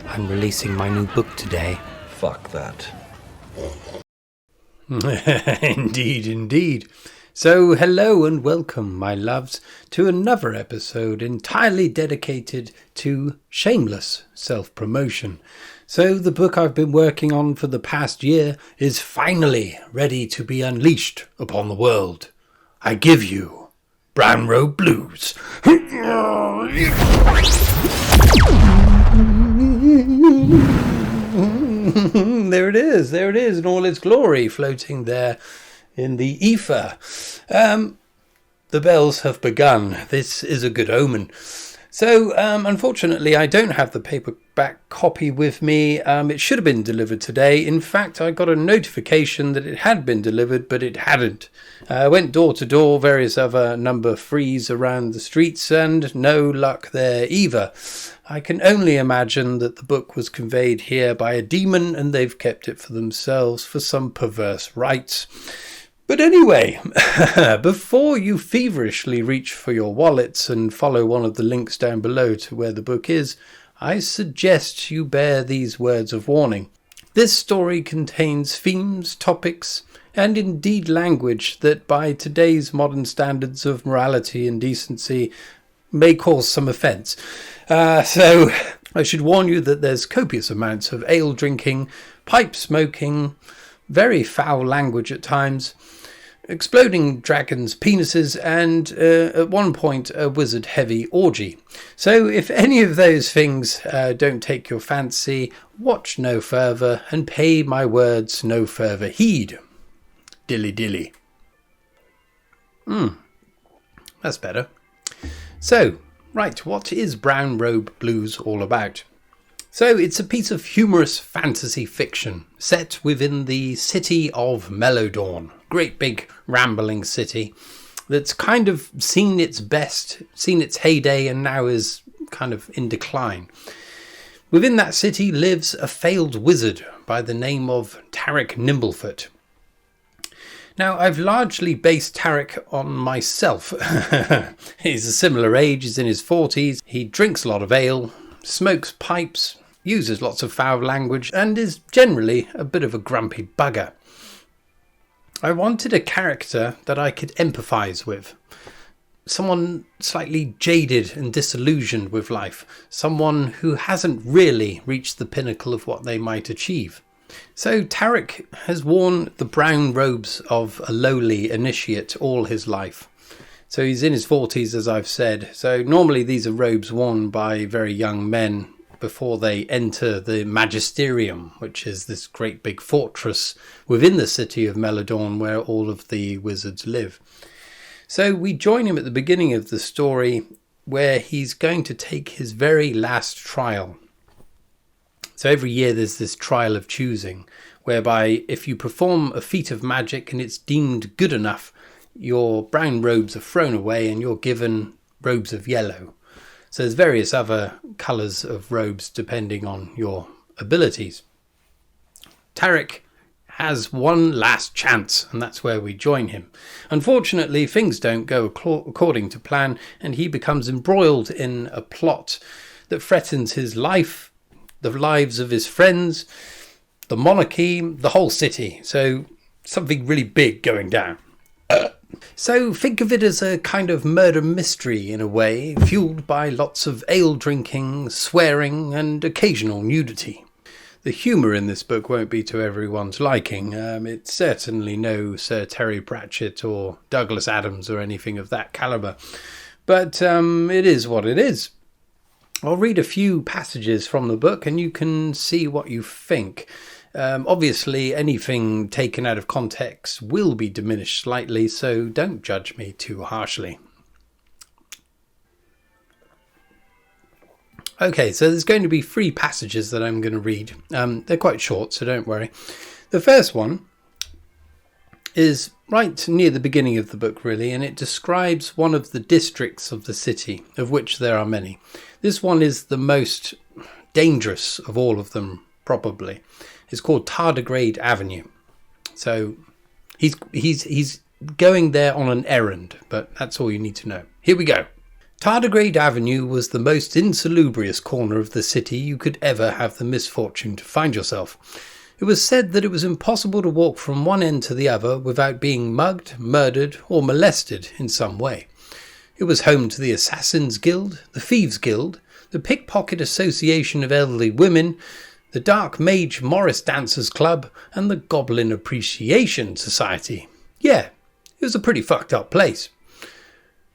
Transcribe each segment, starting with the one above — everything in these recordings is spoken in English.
I'm releasing my new book today. Fuck that. Indeed. So, hello and welcome, my loves, to another episode entirely dedicated to shameless self-promotion. So, the book I've been working on for the past year is finally ready to be unleashed upon the world. I give you Brown Robe Blues. There it is in all its glory, floating there in the ether. The bells have begun. This is a good omen. So, unfortunately, I don't have the paperback copy with me. It should have been delivered today. In fact, I got a notification that it had been delivered, but it hadn't. I went door to door, various other number threes around the streets, and no luck there either. I can only imagine that the book was conveyed here by a demon, and they've kept it for themselves for some perverse rites. But anyway, before you feverishly reach for your wallets and follow one of the links down below to where the book is, I suggest you bear these words of warning. This story contains themes, topics, and indeed language that by today's modern standards of morality and decency may cause some offence. So I should warn you that there's copious amounts of ale drinking, pipe smoking, very foul language at times, exploding dragons' penises, and at one point a wizard-heavy orgy. So if any of those things don't take your fancy, watch no further and pay my words no further heed. Dilly. That's better. So, right, what is Brown Robe Blues all about? So it's a piece of humorous fantasy fiction set within the city of Marillion, great big rambling city that's kind of seen its best, seen its heyday, and now is kind of in decline. Within that city lives a failed wizard by the name of Tarric Nimblefoot. Now, I've largely based Tarric on myself. He's a similar age, he's in his 40s, he drinks a lot of ale, smokes pipes, uses lots of foul language, and is generally a bit of a grumpy bugger. I wanted a character that I could empathise with. Someone slightly jaded and disillusioned with life. Someone who hasn't really reached the pinnacle of what they might achieve. So Tarric has worn the brown robes of a lowly initiate all his life. So he's in his 40s, as I've said. So normally these are robes worn by very young men before they enter the magisterium, which is this great big fortress within the city of Marillion where all of the wizards live. So we join him at the beginning of the story where he's going to take his very last trial. So every year there's this trial of choosing, whereby if you perform a feat of magic and it's deemed good enough, your brown robes are thrown away and you're given robes of yellow. So there's various other colours of robes depending on your abilities. Tarric has one last chance, and that's where we join him. Unfortunately, things don't go according to plan, and he becomes embroiled in a plot that threatens his life, the lives of his friends, the monarchy, the whole city. So something really big going down. So think of it as a kind of murder mystery in a way, fueled by lots of ale drinking, swearing, and occasional nudity. The humour in this book won't be to everyone's liking. It's certainly no Sir Terry Pratchett or Douglas Adams or anything of that calibre. But it is what it is. I'll read a few passages from the book and you can see what you think. Obviously, anything taken out of context will be diminished slightly, so don't judge me too harshly. Okay, so there's going to be 3 passages that I'm going to read. They're quite short, so don't worry. The first one is right near the beginning of the book, really, and it describes one of the districts of the city, of which there are many. This one is the most dangerous of all of them, probably. It's called Tardigrade Avenue. So he's going there on an errand, but that's all you need to know. Here we go. Tardigrade Avenue was the most insalubrious corner of the city you could ever have the misfortune to find yourself. It was said that it was impossible to walk from one end to the other without being mugged, murdered, or molested in some way. It was home to the Assassins' Guild, the Thieves' Guild, the Pickpocket Association of Elderly Women, the Dark Mage Morris Dancers Club, and the Goblin Appreciation Society. Yeah, it was a pretty fucked up place.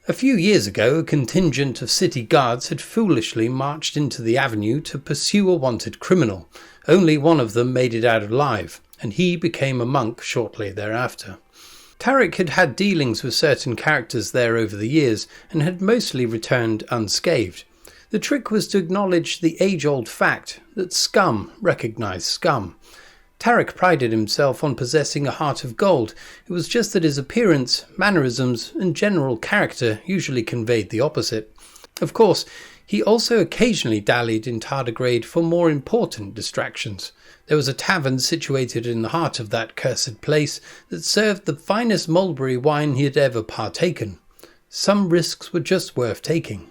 A few years ago, a contingent of city guards had foolishly marched into the avenue to pursue a wanted criminal. Only one of them made it out alive, and he became a monk shortly thereafter. Tarric had had dealings with certain characters there over the years, and had mostly returned unscathed. The trick was to acknowledge the age-old fact that scum recognised scum. Tarric prided himself on possessing a heart of gold. It was just that his appearance, mannerisms, and general character usually conveyed the opposite. Of course, he also occasionally dallied in Tardigrade for more important distractions. There was a tavern situated in the heart of that cursed place that served the finest mulberry wine he had ever partaken. Some risks were just worth taking.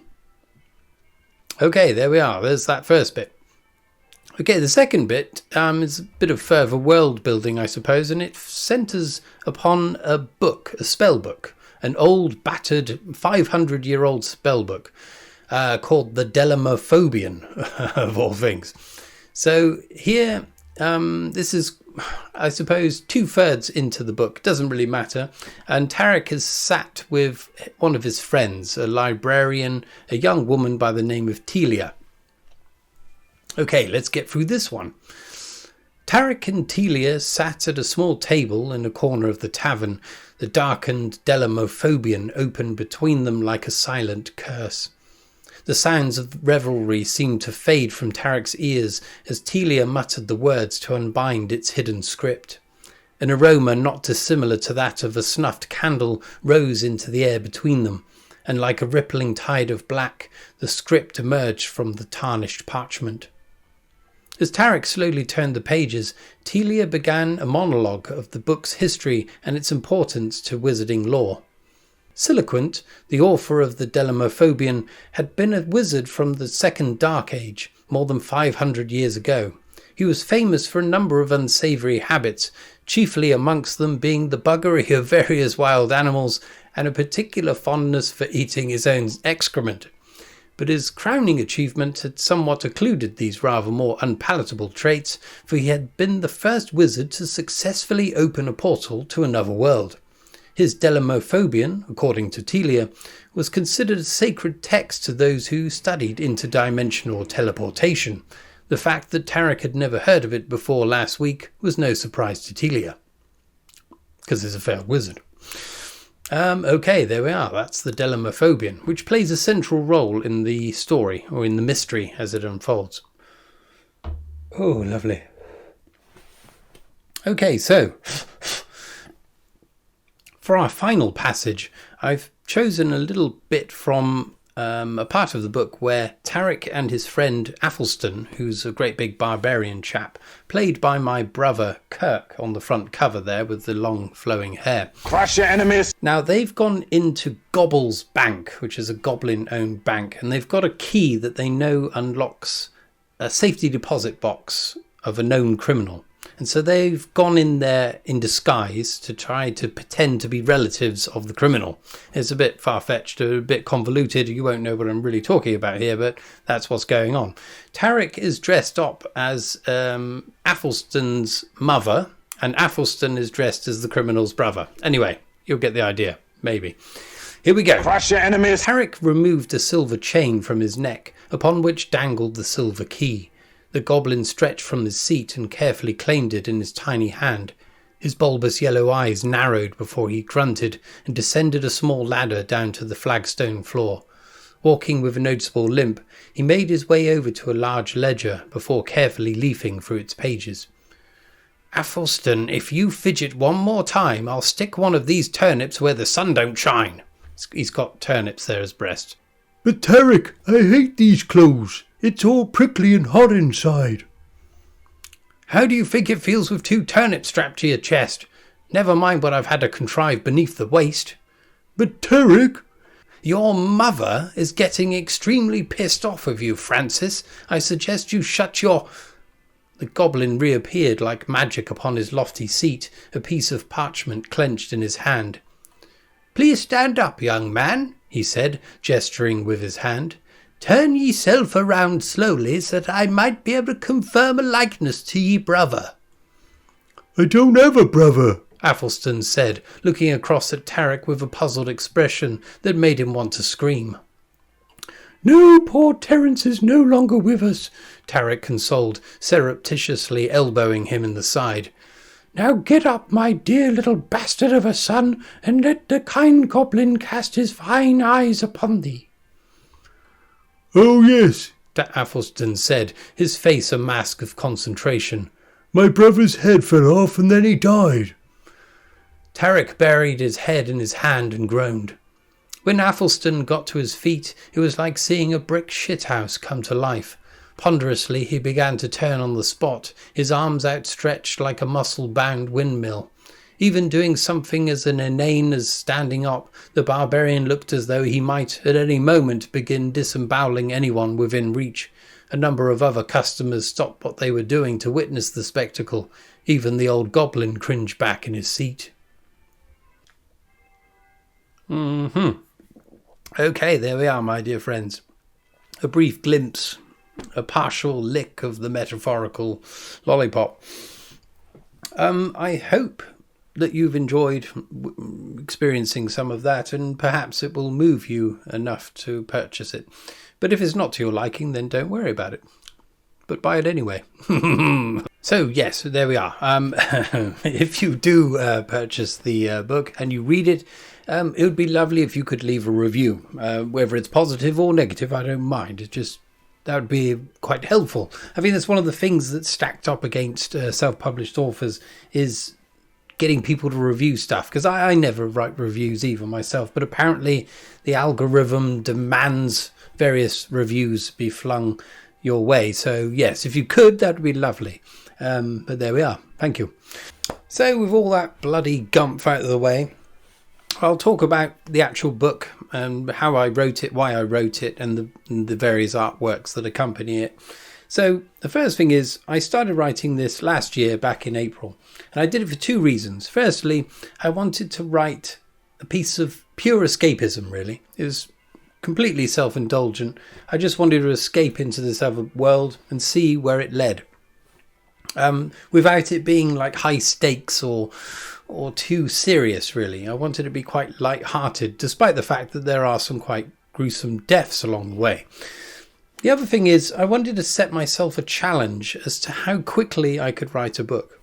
Okay, there we are. There's that first bit. Okay, the second bit is a bit of further world building, I suppose, and it centres upon a book, a spell book, an old, battered, 500-year-old spell book called the Dellamophobian, of all things. So here, this is, I suppose, 2/3 into the book. Doesn't really matter. And Tarric has sat with one of his friends, a librarian, a young woman by the name of Telia. Okay, let's get through this one. Tarric and Telia sat at a small table in a corner of the tavern. The darkened Dellamophobian opened between them like a silent curse. The sounds of revelry seemed to fade from Tarric's ears as Telia muttered the words to unbind its hidden script. An aroma not dissimilar to that of a snuffed candle rose into the air between them, and like a rippling tide of black, the script emerged from the tarnished parchment. As Tarric slowly turned the pages, Telia began a monologue of the book's history and its importance to wizarding lore. Siloquent, the author of the Dellamophobian, had been a wizard from the Second Dark Age, more than 500 years ago. He was famous for a number of unsavoury habits, chiefly amongst them being the buggery of various wild animals and a particular fondness for eating his own excrement. But his crowning achievement had somewhat occluded these rather more unpalatable traits, for he had been the first wizard to successfully open a portal to another world. His Dellamophobian, according to Telia, was considered a sacred text to those who studied interdimensional teleportation. The fact that Tarric had never heard of it before last week was no surprise to Telia, because he's a failed wizard. Okay, there we are. That's the Dellamophobian, which plays a central role in the story, or in the mystery as it unfolds. Oh, lovely. Okay, so for our final passage, I've chosen a little bit from a part of the book where Tarric and his friend Athelstan, who's a great big barbarian chap, played by my brother Kirk on the front cover there with the long flowing hair. Crush your enemies! Now they've gone into Gobbles Bank, which is a goblin-owned bank, and they've got a key that they know unlocks a safety deposit box of a known criminal. And so they've gone in there in disguise to try to pretend to be relatives of the criminal. It's a bit far-fetched, a bit convoluted. You won't know what I'm really talking about here, but that's what's going on. Tarric is dressed up as Athelstan's mother, and Athelstan is dressed as the criminal's brother. Anyway, you'll get the idea, maybe. Here we go. Crush your enemies! Tarric removed a silver chain from his neck, upon which dangled the silver key. The goblin stretched from his seat and carefully claimed it in his tiny hand. His bulbous yellow eyes narrowed before he grunted and descended a small ladder down to the flagstone floor. Walking with a noticeable limp, he made his way over to a large ledger before carefully leafing through its pages. "Athelstan, if you fidget one more time, I'll stick one of these turnips where the sun don't shine." He's got turnips there as breast. "But Tarric, I hate these clothes. It's all prickly and hot inside." "How do you think it feels with 2 turnips strapped to your chest? Never mind what I've had to contrive beneath the waist." "But Tarric—" "Your mother is getting extremely pissed off with you, Francis. I suggest you shut your—" The goblin reappeared like magic upon his lofty seat, a piece of parchment clenched in his hand. "Please stand up, young man," he said, gesturing with his hand. "Turn yeself around slowly, so that I might be able to confirm a likeness to ye brother." "I don't have a brother," Athelstan said, looking across at Tarric with a puzzled expression that made him want to scream. "No, poor Terence is no longer with us," Tarric consoled, surreptitiously elbowing him in the side. "Now get up, my dear little bastard of a son, and let the kind goblin cast his fine eyes upon thee." "Oh, yes," Athelstan said, his face a mask of concentration. "My brother's head fell off and then he died." Tarric buried his head in his hand and groaned. When Athelstan got to his feet, it was like seeing a brick shithouse come to life. Ponderously he began to turn on the spot, his arms outstretched like a muscle-bound windmill. Even doing something as inane as standing up, the barbarian looked as though he might at any moment begin disemboweling anyone within reach. A number of other customers stopped what they were doing to witness the spectacle. Even the old goblin cringed back in his seat. Okay, there we are, my dear friends. A brief glimpse, a partial lick of the metaphorical lollipop. I hope that you've enjoyed experiencing some of that, and perhaps it will move you enough to purchase it. But if it's not to your liking, then don't worry about it. But buy it anyway. So, yes, there we are. If you do purchase the book and you read it, it would be lovely if you could leave a review. Whether it's positive or negative, I don't mind. That would be quite helpful. I think that's one of the things that's stacked up against self-published authors is getting people to review stuff, because I never write reviews either myself, but apparently the algorithm demands various reviews be flung your way. So yes, if you could, that would be lovely. But there we are. Thank you. So with all that bloody gumph out of the way, I'll talk about the actual book and how I wrote it, why I wrote it, and the various artworks that accompany it. So the first thing is, I started writing this last year back in April, and I did it for 2 reasons. Firstly, I wanted to write a piece of pure escapism, really. It was completely self-indulgent. I just wanted to escape into this other world and see where it led. Without it being like high stakes or too serious, really. I wanted to be quite light-hearted, despite the fact that there are some quite gruesome deaths along the way. The other thing is, I wanted to set myself a challenge as to how quickly I could write a book.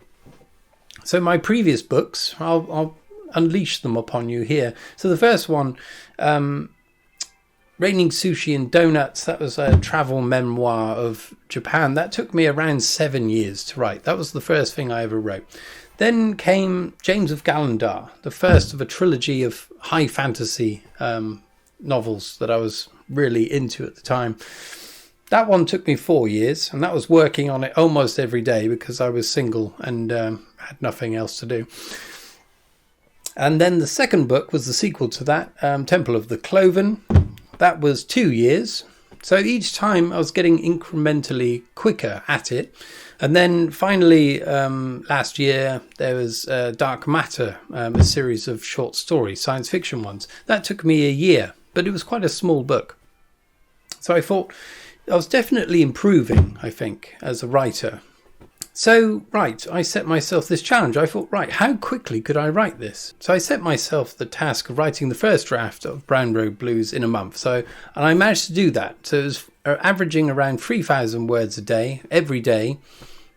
So my previous books, I'll unleash them upon you here. So the first one, Raining Sushi and Donuts, that was a travel memoir of Japan. That took me around 7 years to write. That was the first thing I ever wrote. Then came James of Galandar, the first of a trilogy of high fantasy novels that I was really into at the time. That one took me 4 years, and that was working on it almost every day because I was single and had nothing else to do. And then the second book was the sequel to that, Temple of the Cloven. That was 2 years. So each time I was getting incrementally quicker at it. And then finally, last year, there was Dark Matter, a series of short stories, science fiction ones. That took me a year, but it was quite a small book. So I thought I was definitely improving, I think, as a writer. So, right, I set myself this challenge. I thought, right, how quickly could I write this? So I set myself the task of writing the first draft of Brown Robe Blues in a month. And I managed to do that. So it was averaging around 3,000 words a day, every day.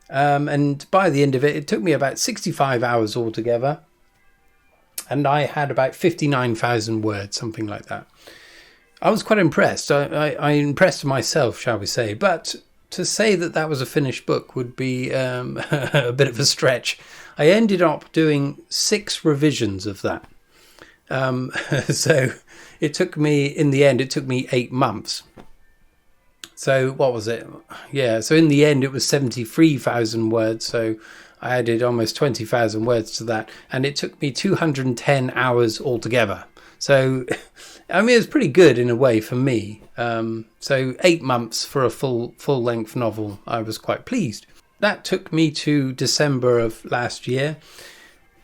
And by the end of it, it took me about 65 hours altogether. And I had about 59,000 words, something like that. I was quite impressed. I impressed myself, shall we say. But to say that that was a finished book would be a bit of a stretch. I ended up doing 6 revisions of that. So it took me, in the end, it took me 8 months. So what was it? Yeah, so in the end it was 73,000 words. So I added almost 20,000 words to that. And it took me 210 hours altogether. So, I mean, it was pretty good in a way for me. So 8 months for a full-length novel, I was quite pleased. That took me to December of last year.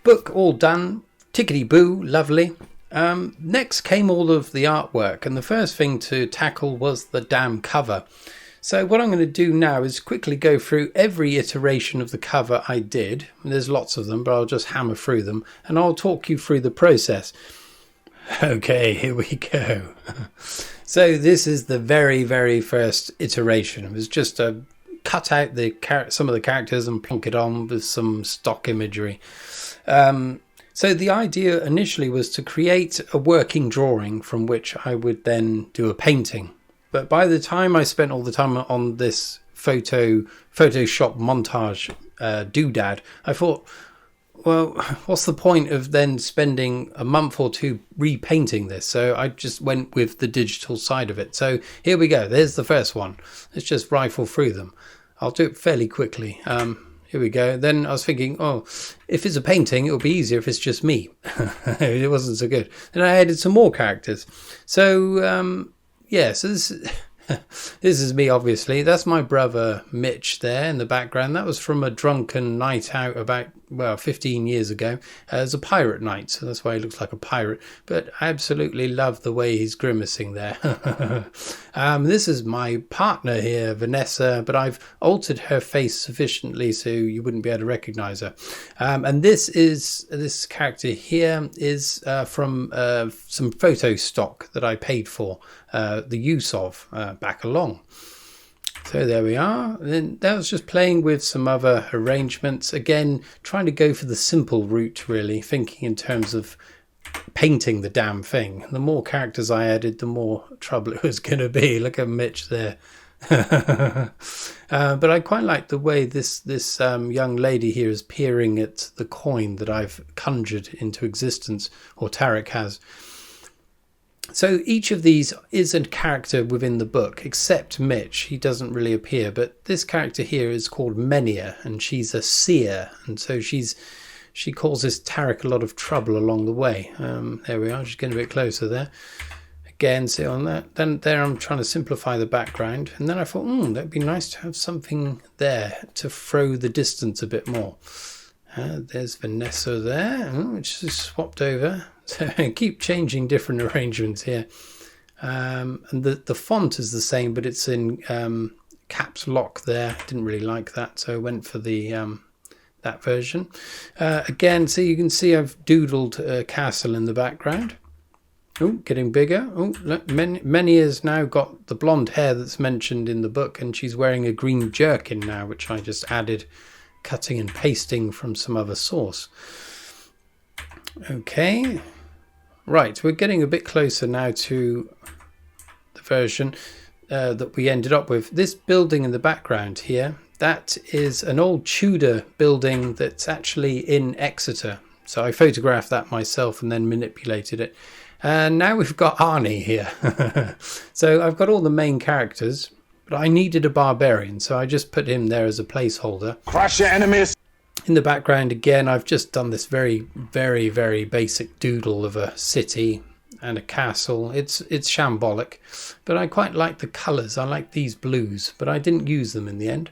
Book all done. Tickety-boo, lovely. Next came all of the artwork, and the first thing to tackle was the damn cover. So what I'm going to do now is quickly go through every iteration of the cover I did. There's lots of them, but I'll just hammer through them, and I'll talk you through the process. Okay, here we go. So this is the very, very first iteration. It was just a cut out some of the characters and plonk it on with some stock imagery. So the idea initially was to create a working drawing from which I would then do a painting. But by the time I spent all the time on this Photoshop montage doodad, I thought, well, what's the point of then spending a month or 2 repainting this? So I just went with the digital side of it. So here we go. There's the first one. Let's just rifle through them. I'll do it fairly quickly. Here we go. Then I was thinking, oh, if it's a painting, it'll be easier if it's just me. It wasn't so good. Then I added some more characters. So, so this is me, obviously. That's my brother Mitch there in the background. That was from a drunken night out about, 15 years ago. It was a pirate night, so that's why he looks like a pirate. But I absolutely love the way he's grimacing there. This is my partner here, Vanessa, but I've altered her face sufficiently so you wouldn't be able to recognise her. And this character here is from some photo stock that I paid for the use of back along. So there we are. Then that was just playing with some other arrangements. Again, trying to go for the simple route, really, thinking in terms of painting the damn thing. The more characters I added, the more trouble it was going to be. Look at Mitch there. But I quite like the way this young lady here is peering at the coin that I've conjured into existence, or Tarric has. So each of these is a character within the book, except Mitch. He doesn't really appear, but this character here is called Menia, and she's a seer, and so she causes Tarric a lot of trouble along the way. There we are, just getting a bit closer there. Again, see on that. Then there I'm trying to simplify the background, and then I thought, that'd be nice to have something there to throw the distance a bit more. There's Vanessa there, which is swapped over. So I keep changing different arrangements here. And the font is the same, but it's in caps lock there. Didn't really like that, so I went for the that version. Again, so you can see I've doodled a castle in the background. Oh, getting bigger. Oh, look, Many has now got the blonde hair that's mentioned in the book, and she's wearing a green jerkin now, which I just added, cutting and pasting from some other source. Okay. Right, we're getting a bit closer now to the version that we ended up with. This building in the background here, that is an old Tudor building that's actually in Exeter. So I photographed that myself and then manipulated it. And now we've got Arnie here. So I've got all the main characters, but I needed a barbarian, so I just put him there as a placeholder. Crush your enemies! In the background, again, I've just done this very, very, very basic doodle of a city and a castle. It's shambolic, but I quite like the colours. I like these blues, but I didn't use them in the end.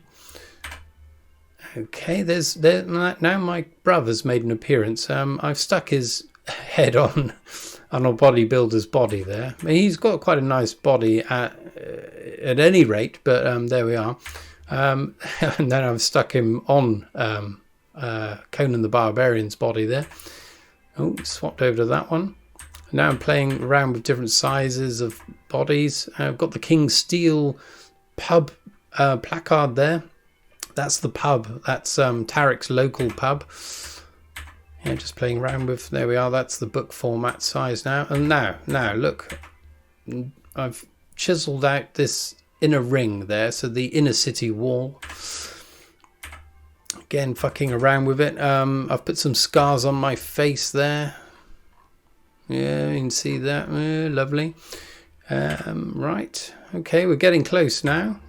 Okay, now my brother's made an appearance. I've stuck his head on a bodybuilder's body there. I mean, he's got quite a nice body at any rate, but there we are. And then I've stuck him on Conan the Barbarian's body there. Oh, swapped over to that one. Now I'm playing around with different sizes of bodies. I've got the King's Steel pub placard there. That's the pub. That's Tarric's local pub. Yeah, just playing around with, there we are. That's the book format size now. And now look. I've chiseled out this inner ring there, so the inner city wall. Again, fucking around with it. I've put some scars on my face there. Yeah, you can see that. Lovely. Right. Okay, we're getting close now.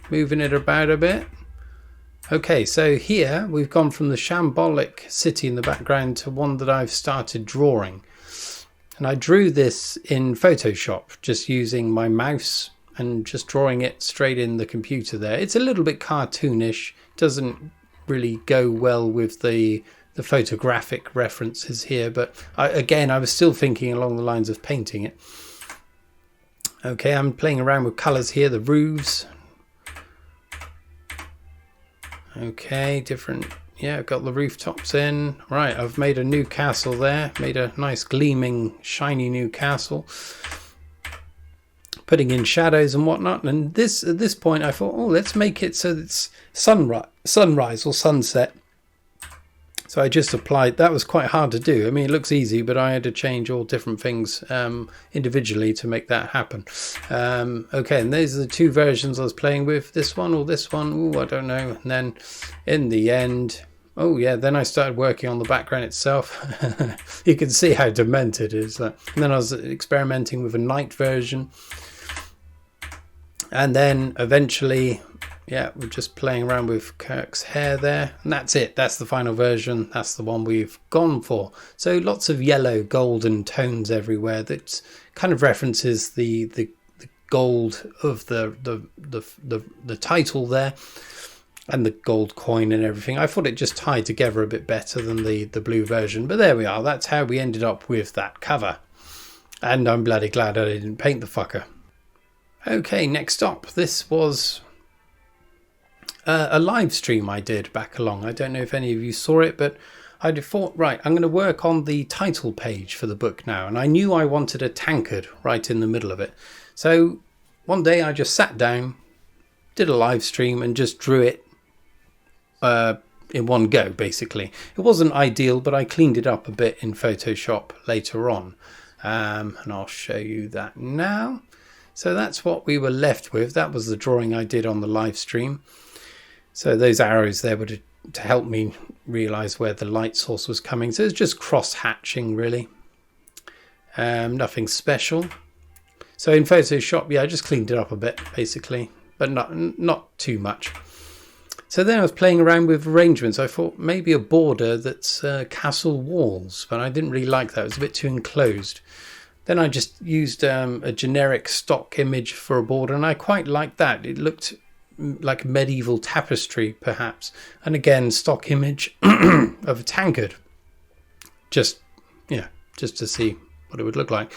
Moving it about a bit. Okay, so here we've gone from the shambolic city in the background to one that I've started drawing. And I drew this in Photoshop, just using my mouse and just drawing it straight in the computer there. It's a little bit cartoonish, doesn't really go well with the photographic references here, but I was still thinking along the lines of painting it. Okay, I'm playing around with colours here, the roofs. Okay, different. Yeah, I've got the rooftops in. Right, I've made a new castle there. Made a nice gleaming, shiny new castle. Putting in shadows and whatnot. And at this point, I thought, let's make it so it's sunrise or sunset. So I just applied. That was quite hard to do. I mean, it looks easy, but I had to change all different things individually to make that happen. Okay, and these are the two versions I was playing with. This one or this one. Oh, I don't know. And then in the end, then I started working on the background itself. You can see how demented it is. And then I was experimenting with a night version. And then eventually, we're just playing around with Kirk's hair there. And that's it. That's the final version. That's the one we've gone for. So lots of yellow, golden tones everywhere. That kind of references the gold of the title there. And the gold coin and everything. I thought it just tied together a bit better than the blue version. But there we are. That's how we ended up with that cover. And I'm bloody glad I didn't paint the fucker. Okay, next up. This was a live stream I did back along. I don't know if any of you saw it, but I thought, right, I'm going to work on the title page for the book now. And I knew I wanted a tankard right in the middle of it. So one day I just sat down, did a live stream and just drew it in one go, basically. It wasn't ideal, but I cleaned it up a bit in Photoshop later on. And I'll show you that now. So that's what we were left with. That was the drawing I did on the live stream. So those arrows there were to help me realise where the light source was coming. So it's just cross-hatching, really. Nothing special. So in Photoshop, I just cleaned it up a bit, basically. But not too much. So then I was playing around with arrangements. I thought maybe a border that's castle walls, but I didn't really like that. It was a bit too enclosed. Then I just used a generic stock image for a border, and I quite liked that. It looked like medieval tapestry, perhaps. And again, stock image of a tankard. Just to see what it would look like.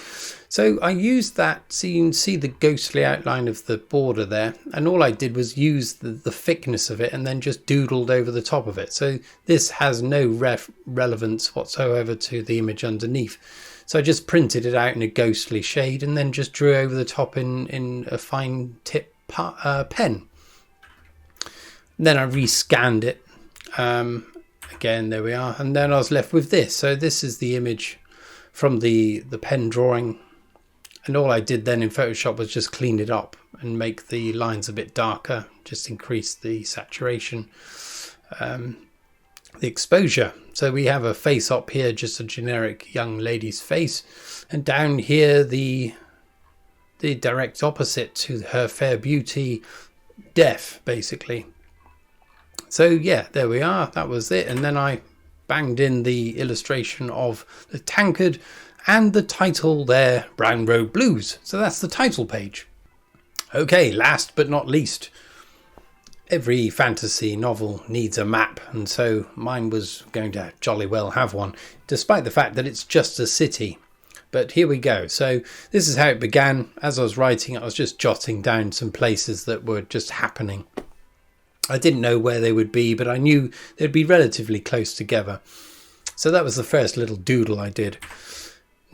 So I used that, so you can see the ghostly outline of the border there, and all I did was use the thickness of it and then just doodled over the top of it. So this has no relevance whatsoever to the image underneath. So I just printed it out in a ghostly shade and then just drew over the top in a fine tip pen. And then I rescanned it. Again, there we are. And then I was left with this. So this is the image from the pen drawing. And all I did then in Photoshop was just clean it up and make the lines a bit darker. Just increase the saturation. The exposure. So we have a face up here, just a generic young lady's face. And down here, the direct opposite to her fair beauty, death, basically. So yeah, there we are. That was it. And then I banged in the illustration of the tankard and the title there, Brown Robe Blues. So that's the title page. Okay, last but not least, every fantasy novel needs a map, and so mine was going to jolly well have one, despite the fact that it's just a city. But here we go. So this is how it began. As I was writing, I was just jotting down some places that were just happening. I didn't know where they would be, but I knew they'd be relatively close together. So that was the first little doodle I did.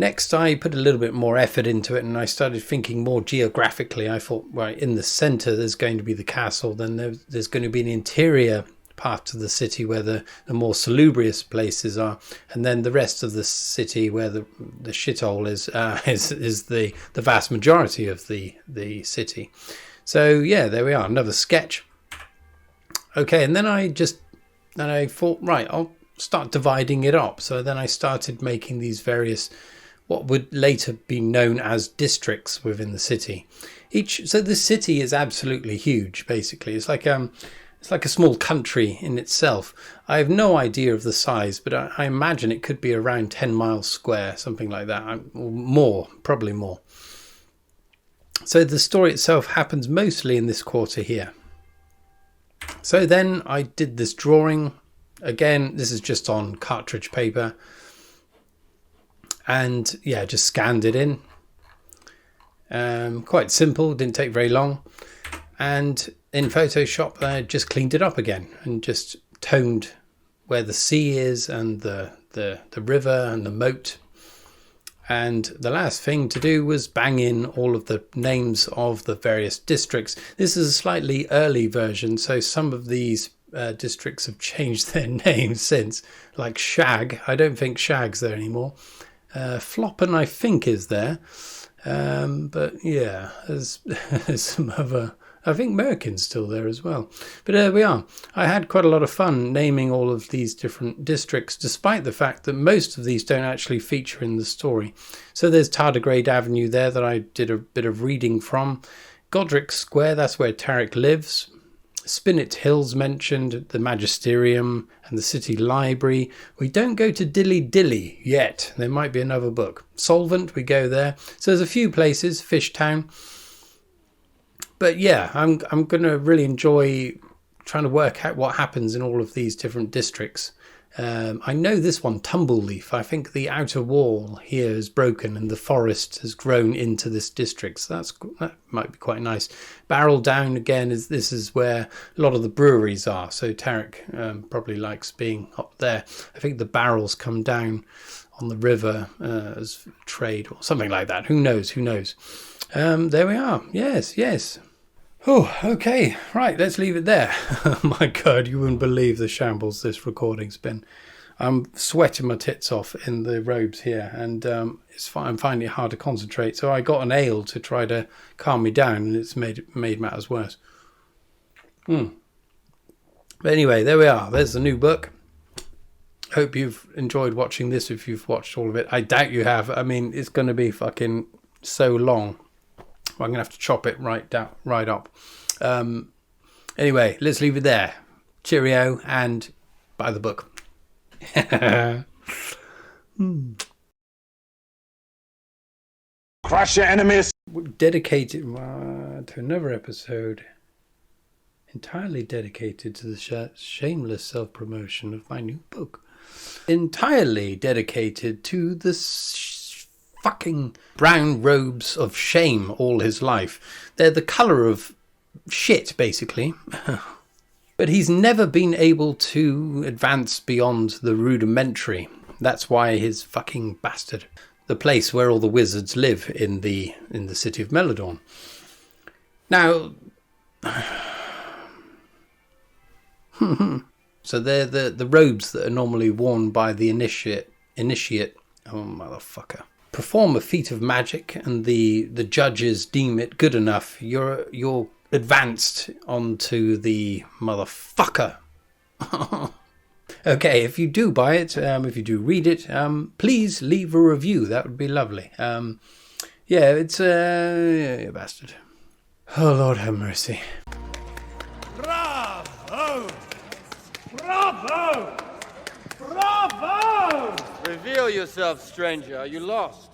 Next, I put a little bit more effort into it, and I started thinking more geographically. I thought, right, in the centre there's going to be the castle, then there's going to be an interior part of the city where the more salubrious places are, and then the rest of the city where the shithole is the vast majority of the city. So yeah, there we are, another sketch. Okay, and then I thought, right, I'll start dividing it up. So then I started making these various, what would later be known as districts within the city. So the city is absolutely huge, basically. It's like a small country in itself. I have no idea of the size, but I imagine it could be around 10 miles square, something like that, or more, probably more. So the story itself happens mostly in this quarter here. So then I did this drawing. Again, this is just on cartridge paper. And yeah, just scanned it in. Quite simple, didn't take very long. And in Photoshop, I just cleaned it up again and just toned where the sea is and the river and the moat. And the last thing to do was bang in all of the names of the various districts. This is a slightly early version, so some of these districts have changed their names since, like Shag. I don't think Shag's there anymore. Floppen, I think, is there. But yeah, there's some other... I think Merkin's still there as well. But there we are. I had quite a lot of fun naming all of these different districts, despite the fact that most of these don't actually feature in the story. So there's Tardigrade Avenue there that I did a bit of reading from. Godric Square, that's where Tarric lives. Spinnet Hill's mentioned, the Magisterium and the City Library. We don't go to Dilly Dilly yet. There might be another book. Solvent, we go there. So there's a few places. Fishtown. But yeah, I'm going to really enjoy trying to work out what happens in all of these different districts. I know this one, Tumbleleaf. I think the outer wall here is broken and the forest has grown into this district. So that might be quite nice. Barrel Down, again, this is where a lot of the breweries are. So Tarric probably likes being up there. I think the barrels come down on the river as trade or something like that. Who knows? There we are. Yes. Oh, okay. Right, let's leave it there. My God, you wouldn't believe the shambles this recording's been. I'm sweating my tits off in the robes here, and I'm finding it hard to concentrate. So I got an ale to try to calm me down, and it's made matters worse. But anyway, there we are. There's the new book. Hope you've enjoyed watching this if you've watched all of it. I doubt you have. I mean, it's going to be fucking so long. I'm going to have to chop it right up. Anyway, let's leave it there. Cheerio, and buy the book. Crush your enemies. Dedicated to another episode entirely dedicated to the shameless self-promotion of my new book. Entirely dedicated to the fucking brown robes of shame all his life. They're the colour of shit, basically. But he's never been able to advance beyond the rudimentary. That's why his fucking bastard. The place where all the wizards live in the city of Melodorn. Now... So they're the robes that are normally worn by the initiate. Oh, motherfucker. Perform a feat of magic and the judges deem it good enough. You're advanced onto the motherfucker. Okay, if you do buy it, if you do read it, please leave a review. That would be lovely. Yeah, it's you bastard. Oh, Lord have mercy. Bravo! Bravo! Bravo! Reveal yourself, stranger. Are you lost?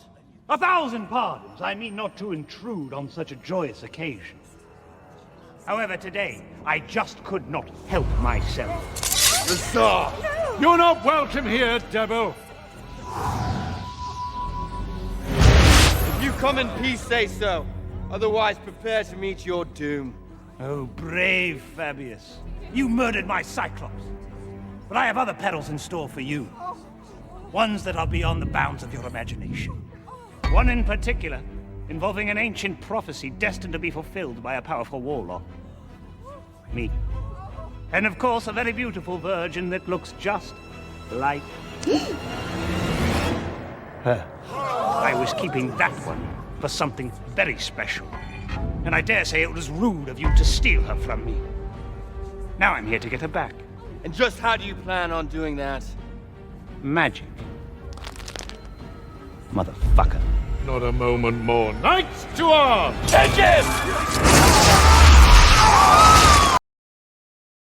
1,000 pardons. I mean not to intrude on such a joyous occasion. However, today, I just could not help myself. The Tsar! No. You're not welcome here, devil! If you come in peace, say so. Otherwise, prepare to meet your doom. Oh, brave Fabius. You murdered my Cyclops. But I have other perils in store for you. Ones that are beyond the bounds of your imagination. One in particular, involving an ancient prophecy destined to be fulfilled by a powerful warlock. Me. And of course, a very beautiful virgin that looks just like her. I was keeping that one for something very special. And I dare say it was rude of you to steal her from me. Now I'm here to get her back. And just how do you plan on doing that? Magic. Motherfucker. Not a moment more. Knights to arms! Take him!